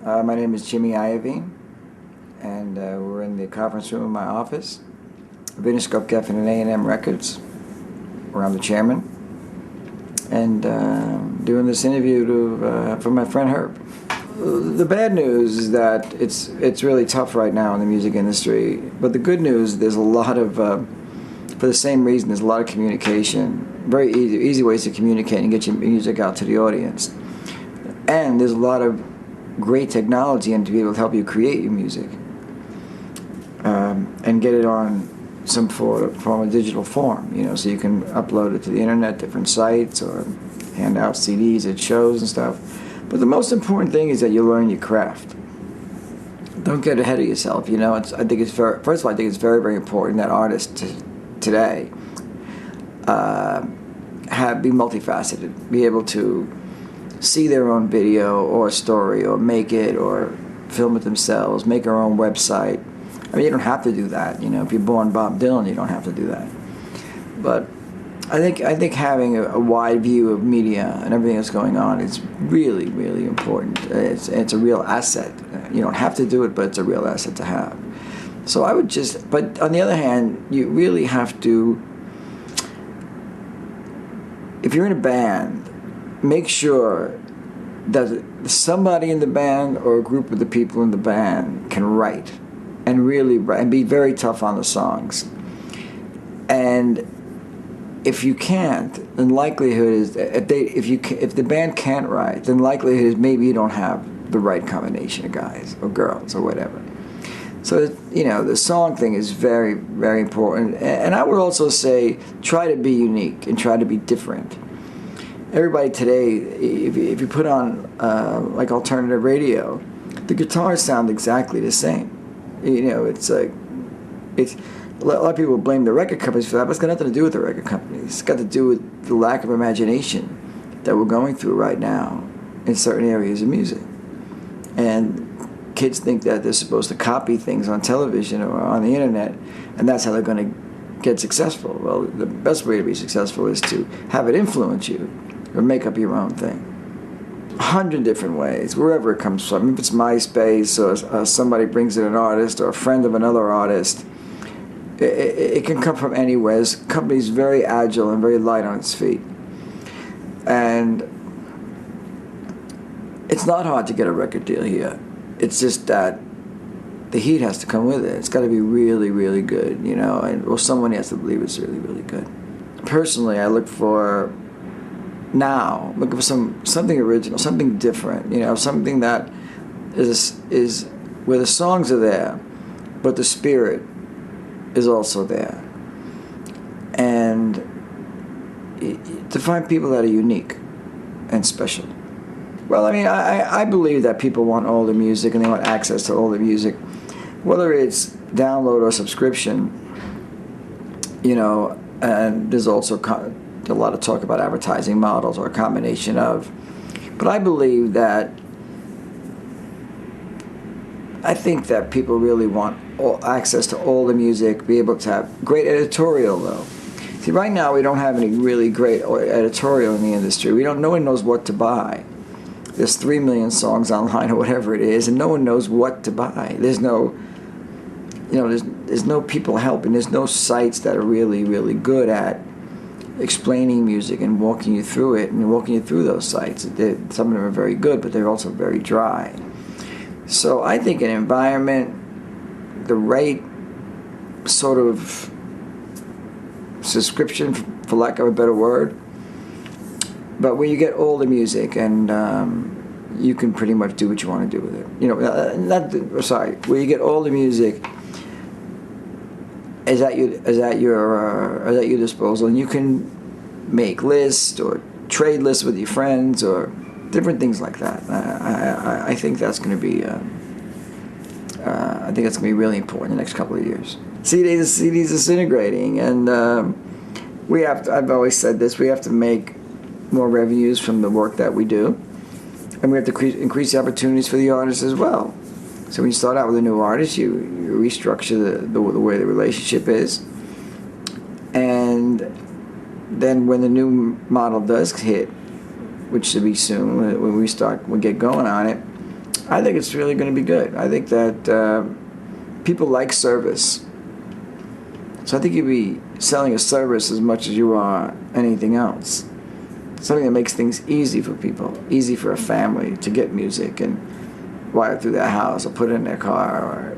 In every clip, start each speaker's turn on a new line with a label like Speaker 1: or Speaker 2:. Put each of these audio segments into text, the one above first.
Speaker 1: My name is Jimmy Iovine, and we're in the conference room of my office of Interscope, Geffen, and A&M Records, where I'm the chairman, and doing this interview for my friend Herb. The bad news is that it's really tough right now in the music industry, but the good news, there's a lot of, for the same reason, there's a lot of communication, very easy ways to communicate and get your music out to the audience. And there's a lot of great technology and to be able to help you create your music and get it on some form of digital form, so you can upload it to the internet, different sites, or hand out CDs at shows and stuff. But the most important thing is that you learn your craft. Don't get ahead of yourself. First of all, I think it's very, very important that artists today be multifaceted, be able to see their own video or story, or make it, or film it themselves, make their own website. I mean, you don't have to do that. If you're born Bob Dylan, you don't have to do that. But I think having a wide view of media and everything that's going on is really, really important. It's a real asset. You don't have to do it, but it's a real asset to have. So I would but on the other hand, you really have to, if you're in a band, make sure that somebody in the band or a group of the people in the band can write and really write and be very tough on the songs. And if you can't, then likelihood is if the band can't write, then likelihood is maybe you don't have the right combination of guys or girls or whatever. So the song thing is very, very important. And I would also say try to be unique and try to be different. Everybody today, if you put on like alternative radio, the guitars sound exactly the same. It's a lot of people blame the record companies for that, but it's got nothing to do with the record companies. It's got to do with the lack of imagination that we're going through right now in certain areas of music. And kids think that they're supposed to copy things on television or on the internet, and that's how they're going to get successful. Well, the best way to be successful is to have it influence you or make up your own thing. 100 different ways, wherever it comes from. If it's MySpace or somebody brings in an artist or a friend of another artist, it can come from anywhere. This company's very agile and very light on its feet. And it's not hard to get a record deal here. It's just that the heat has to come with it. It's got to be really, really good, or someone has to believe it's really, really good. Personally, I look for something original, something different, something that is where the songs are there, but the spirit is also there. And to find people that are unique and special. Well, I mean, I believe that people want all the music and they want access to all the music, whether it's download or subscription, and there's also a lot of talk about advertising models or a combination of. But I believe that, I think that people really want access to all the music, be able to have great editorial, though. See, right now we don't have any really great editorial in the industry. No one knows what to buy. There's 3 million songs online or whatever it is, and no one knows what to buy. There's no, there's no people helping. There's no sites that are really, really good at explaining music and walking you through it and walking you through those sites. Some of them are very good, but they're also very dry. So I think an environment, the right sort of subscription, for lack of a better word, but where you get all the music and you can pretty much do what you want to do with it. Where you get all the music is at your disposal, and you can make lists or trade lists with your friends or different things like that. I think that's going to be really important in the next couple of years. CDs are disintegrating, and I've always said this. We have to make more revenues from the work that we do, and we have to increase the opportunities for the artists as well. So when you start out with a new artist, you restructure the way the relationship is, and then when the new model does hit, which should be soon, when we get going on it, I think it's really going to be good. I think that people like service. So I think you'll be selling a service as much as you are anything else. Something that makes things easy for people, easy for a family to get music and wire it through their house or put it in their car, or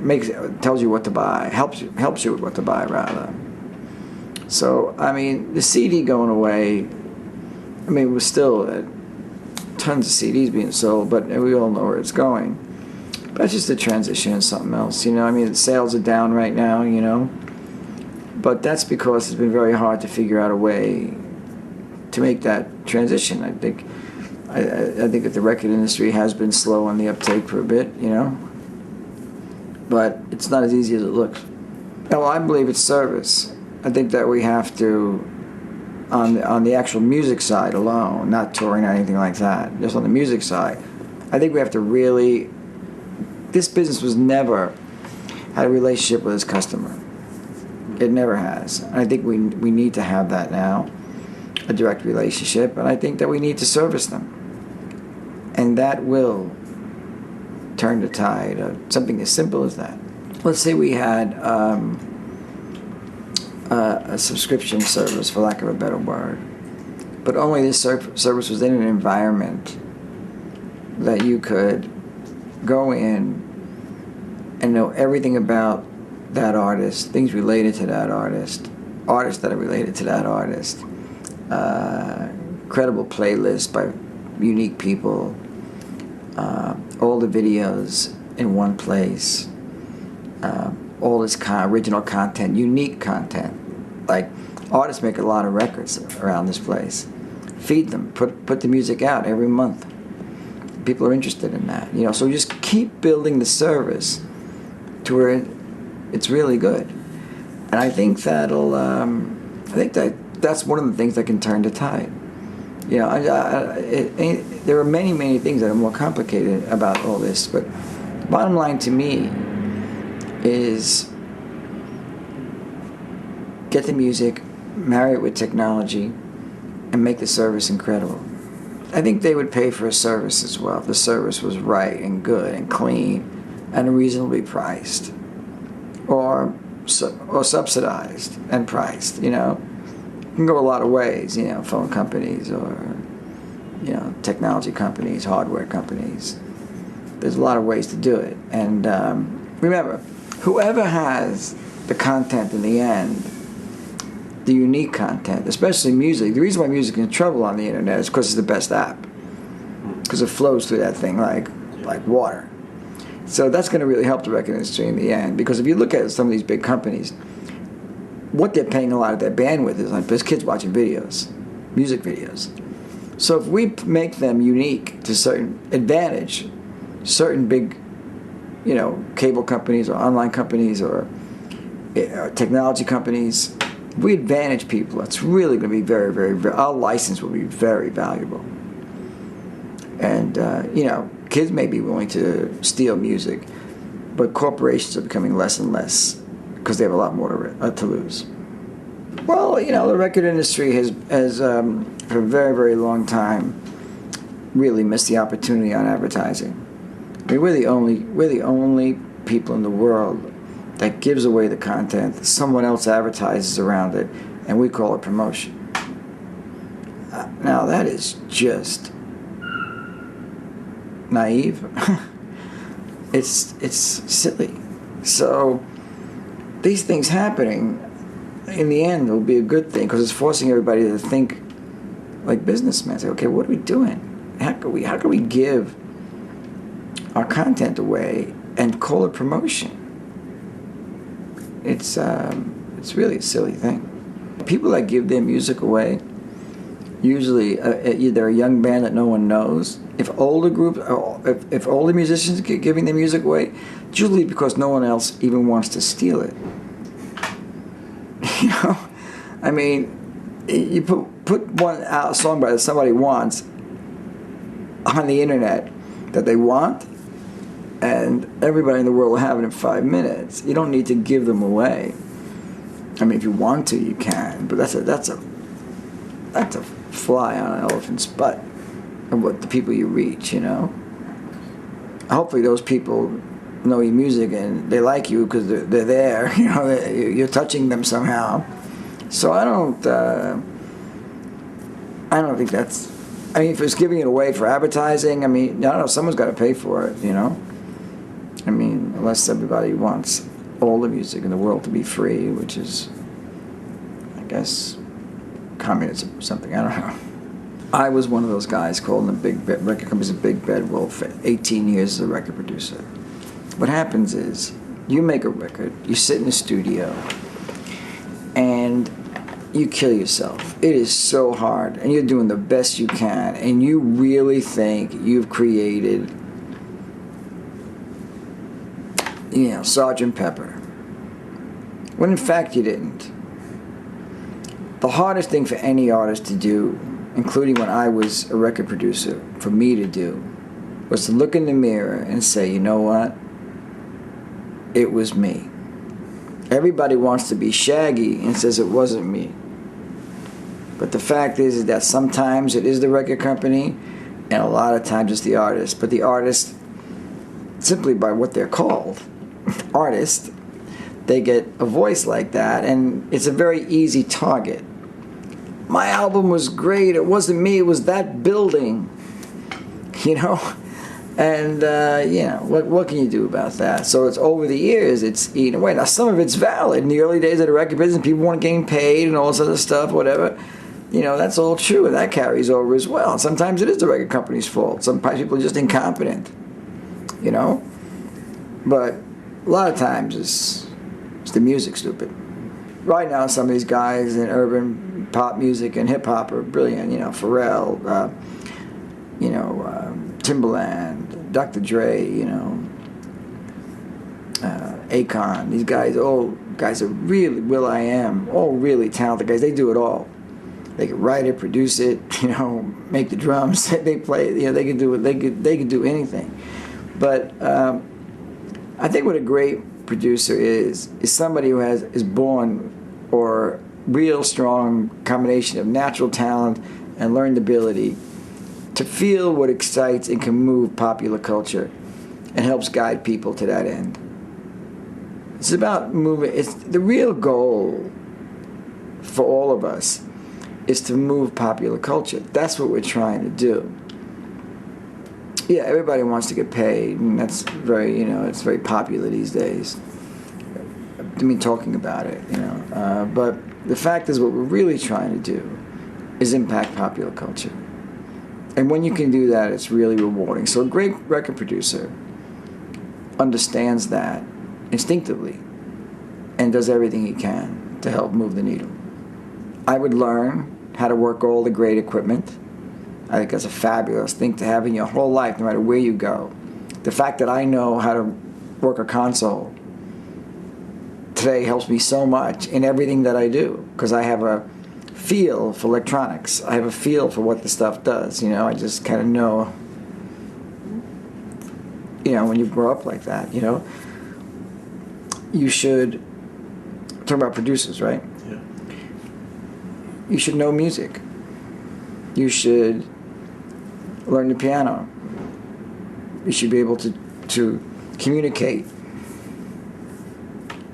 Speaker 1: tells you what to buy, helps you with what to buy rather. So I mean, the CD going away. I mean, we're still tons of CDs being sold, but we all know where it's going. But it's just a transition into something else, you know. I mean, the sales are down right now, you know. But that's because it's been very hard to figure out a way to make that transition. I think that the record industry has been slow on the uptake for a bit, you know. But it's not as easy as it looks. Well, I believe it's service. I think that we have to, on the actual music side alone, not touring or anything like that, just on the music side, I think we have to really, this business was never had a relationship with its customer. It never has. And I think we need to have that now, a direct relationship, and I think that we need to service them. And that will turn the tide of something as simple as that. Let's say we had a subscription service, for lack of a better word, but only this service was in an environment that you could go in and know everything about that artist, things related to that artist, artists that are related to that artist, credible playlists by unique people, all the videos in one place, all this original content, unique content. Like, artists make a lot of records around this place. Feed them, put the music out every month. People are interested in that, you know. So just keep building the service to where it's really good. And I think that'll. I think that's one of the things that can turn the tide. You know, there are many things that are more complicated about all this, but the bottom line to me is get the music, marry it with technology, and make the service incredible. I think they would pay for a service as well if the service was right and good and clean and reasonably priced, or subsidized and priced. You know, it can go a lot of ways. You know, phone companies or, you know, technology companies, hardware companies. There's a lot of ways to do it. And remember, whoever has the content in the end, the unique content, especially music. The reason why music is in trouble on the internet is because it's the best app, because it flows through that thing like water. So that's going to really help the record industry in the end. Because if you look at some of these big companies, what they're paying a lot of their bandwidth is like there's kids watching videos, music videos. So if we make them unique to certain advantage, certain big, you know, cable companies or online companies or technology companies, if we advantage people, it's really going to be very, our license will be very valuable. And, you know, kids may be willing to steal music, but corporations are becoming less and less because they have a lot more to lose. Well, you know, the record industry has for a very long time really missed the opportunity on advertising. I mean, we're the only people in the world that gives away the content, someone else advertises around it, and we call it promotion. Now that is just naive. It's silly. So these things happening, in the end, will be a good thing because it's forcing everybody to think like businessmen. Say, okay, what are we doing? How can we give our content away and call it promotion? It's really a silly thing. People that give their music away, usually they're a young band that no one knows. If older musicians get giving their music away, it's usually because no one else even wants to steal it. You know, I mean, you put one out song by that somebody wants on the internet that they want, and everybody in the world will have it in 5 minutes. You don't need to give them away. I mean, if you want to, you can, but that's a fly on an elephant's butt of what the people you reach, you know. hopefully those people know your music and they like you because they're there. You know, you're touching them somehow. So I don't think that's. I mean, if it's giving it away for advertising, I mean, I don't know. Someone's got to pay for it. You know. I mean, unless everybody wants all the music in the world to be free, which is, I guess, communism or something. I don't know. I was one of those guys calling the big record companies a big bad wolf for 18 years as a record producer. What happens is, you make a record, you sit in the studio, and you kill yourself. It is so hard, and you're doing the best you can, and you really think you've created, you know, Sgt. Pepper. When in fact you didn't. The hardest thing for any artist to do, including when I was a record producer, for me to do, was to look in the mirror and say, you know what? It was me. Everybody wants to be Shaggy and says it wasn't me. But the fact is that sometimes it is the record company, and a lot of times it's the artist. But the artist, simply by what they're called, artist, they get a voice like that, and it's a very easy target. My album was great. It wasn't me. It was that building, you know. And you know, what can you do about that? So it's over the years, it's eaten away. Now some of it's valid. In the early days of the record business, people weren't getting paid and all this other stuff, whatever. You know, that's all true, and that carries over as well. Sometimes it is the record company's fault. Sometimes people are just incompetent, you know. But a lot of times it's the music, stupid. Right now, some of these guys in urban pop music and hip hop are brilliant. You know, Pharrell, you know, Timbaland, Dr. Dre, you know, Akon. These guys, all guys are really, Will.i.am, all really talented guys. They do it all. They can write it, produce it, you know, make the drums. They play, you know, they can do it. They can do anything. But I think what a great producer is somebody who is born or real strong combination of natural talent and learned ability to feel what excites and can move popular culture and helps guide people to that end. It's about moving. It's the real goal for all of us is to move popular culture. That's what we're trying to do. Yeah, everybody wants to get paid, and that's very, you know, it's very popular these days. I mean, talking about it, you know. But the fact is, what we're really trying to do is impact popular culture. And when you can do that, it's really rewarding. So a great record producer understands that instinctively and does everything he can to help move the needle. I would learn how to work all the great equipment. I think that's a fabulous thing to have in your whole life, no matter where you go. The fact that I know how to work a console today helps me so much in everything that I do, because I have a feel for electronics. I have a feel for what the stuff does. You know, I just kind of know, you know, when you grow up like that, you know. You should, talk about producers, right?
Speaker 2: Yeah.
Speaker 1: You should know music. You should learn the piano. You should be able to communicate.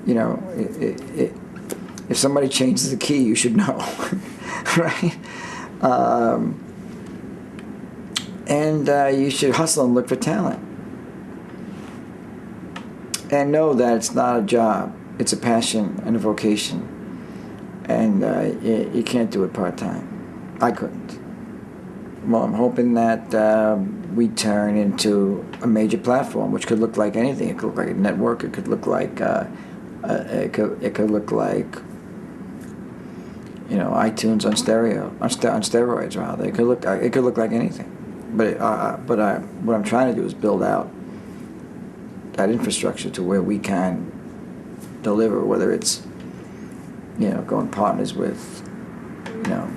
Speaker 1: You know, if somebody changes the key, you should know, right? And you should hustle and look for talent. And know that it's not a job. It's a passion and a vocation. And you can't do it part-time. I couldn't. Well, I'm hoping that we turn into a major platform, which could look like anything. It could look like a network. It could look like it could look like, you know, iTunes on steroids rather. It could look like anything. But what I'm trying to do is build out that infrastructure to where we can deliver, whether it's, you know, going partners with, you know,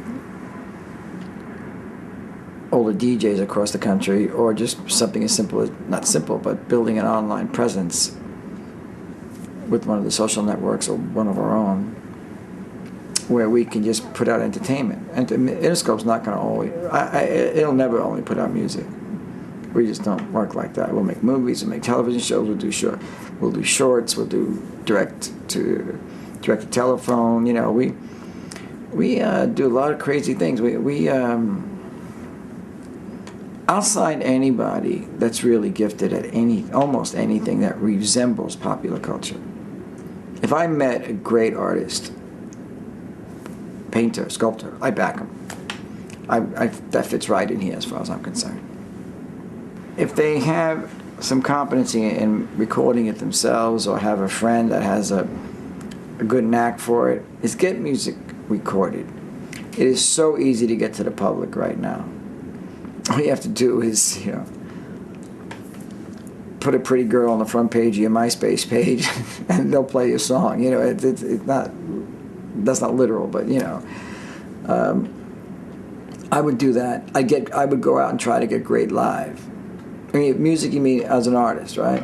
Speaker 1: older DJs across the country, or just something as simple as, not simple, but building an online presence with one of the social networks or one of our own, where we can just put out entertainment. And Interscope's not going to always, it'll never only put out music. We just don't work like that. We'll make movies, we'll make television shows, we'll do shorts, we'll do direct to telephone. You know, we do a lot of crazy things. I'll sign anybody that's really gifted at almost anything that resembles popular culture. If I met a great artist, painter, sculptor, I back him. That fits right in here as far as I'm concerned. If they have some competency in recording it themselves, or have a friend that has a good knack for it, is get music recorded. It is so easy to get to the public right now. All you have to do is, put a pretty girl on the front page of your MySpace page, and they'll play your song. You know, it's not, that's not literal, but I would do that. I would go out and try to get great live. I mean, music, you mean as an artist, right?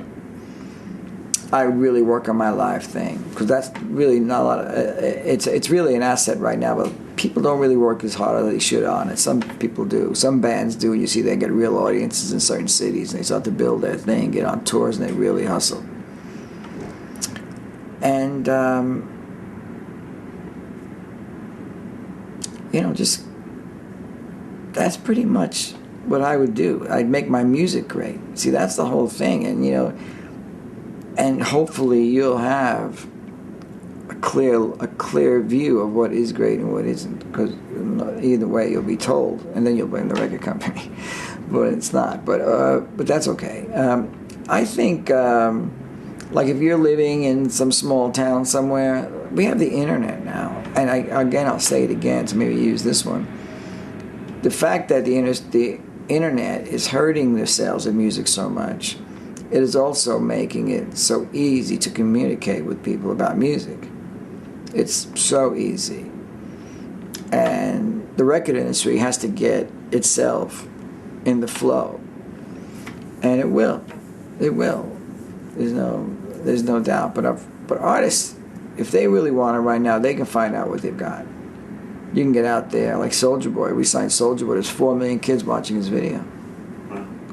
Speaker 1: I really work on my live thing, because that's really not a lot of, it's really an asset right now, but people don't really work as hard as they should on it. Some people do. Some bands do. You see they get real audiences in certain cities, and they start to build their thing, get on tours, and they really hustle. And, just, that's pretty much what I would do. I'd make my music great. See, that's the whole thing. And, and hopefully you'll have a clear view of what is great and what isn't, because either way you'll be told, and then you'll blame the record company. But it's not. But that's okay. I think, like if you're living in some small town somewhere, we have the internet now. And I'll say it again, so maybe use this one. The fact that the internet is hurting the sales of music so much, it is also making it so easy to communicate with people about music. It's so easy. And the record industry has to get itself in the flow. And it will. It will. There's no doubt. But artists, if they really want it right now, they can find out what they've got. You can get out there, like Soulja Boy. We signed Soulja Boy. There's 4 million kids watching his video.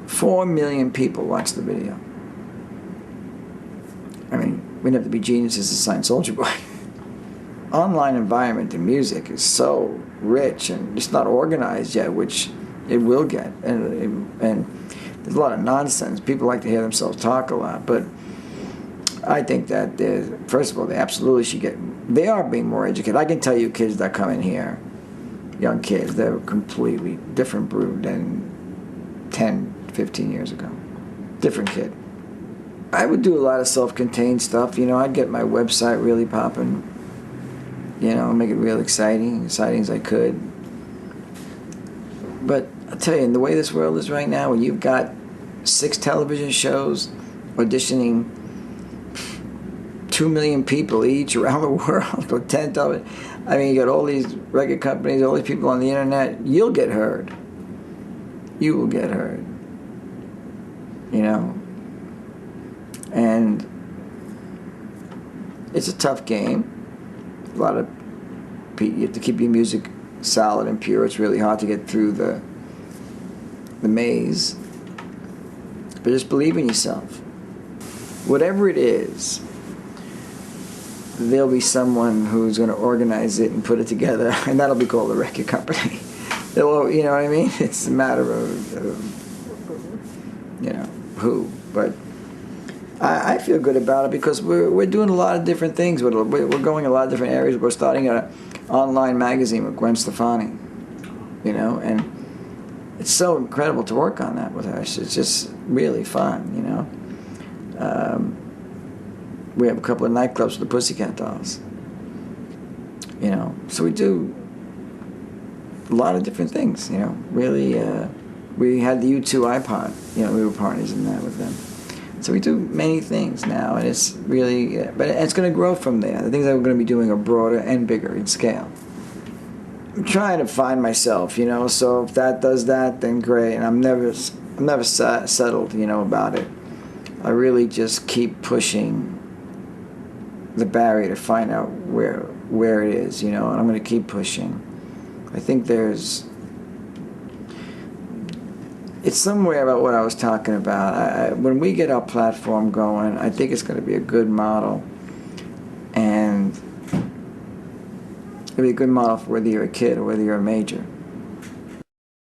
Speaker 1: 4 million people watch the video. I mean, we'd have to be geniuses to sign Soulja Boy. Online environment in music is so rich, and it's not organized yet, which it will get. And there's a lot of nonsense. People like to hear themselves talk a lot, but I think that first of all, they absolutely should they are being more educated. I can tell you kids that come in here, young kids, they're a completely different brood than 10, 15 years ago. Different kid. I would do a lot of self-contained stuff. I'd get my website really popping, make it real exciting as I could. But I'll tell you, in the way this world is right now, when you've got 6 television shows auditioning 2 million people each around the world, or 10 television. I mean, you got all these record companies, all these people on the internet. You'll get heard. You will get heard. And it's a tough game. You have to keep your music solid and pure. It's really hard to get through the maze. But just believe in yourself. Whatever it is, there'll be someone who's going to organize it and put it together, and that'll be called a record company. You know what I mean? It's a matter of who. But I feel good about it, because we're doing a lot of different things. We're going in a lot of different areas. We're starting an online magazine with Gwen Stefani, and it's so incredible to work on that with her. It's just really fun, We have a couple of nightclubs with the Pussycat Dolls. So we do a lot of different things, Really, we had the U2 iPod, we were partners in that with them. So we do many things now, and it's really, but it's going to grow from there. The things that we're going to be doing are broader and bigger in scale. I'm trying to find myself, so if that does that, then great. And I'm never settled, about it. I really just keep pushing the barrier to find out where it is, and I'm going to keep pushing. I think there's it's somewhere about what I was talking about. When we get our platform going, I think it's going to be a good model, and it'll be a good model for whether you're a kid or whether you're a major.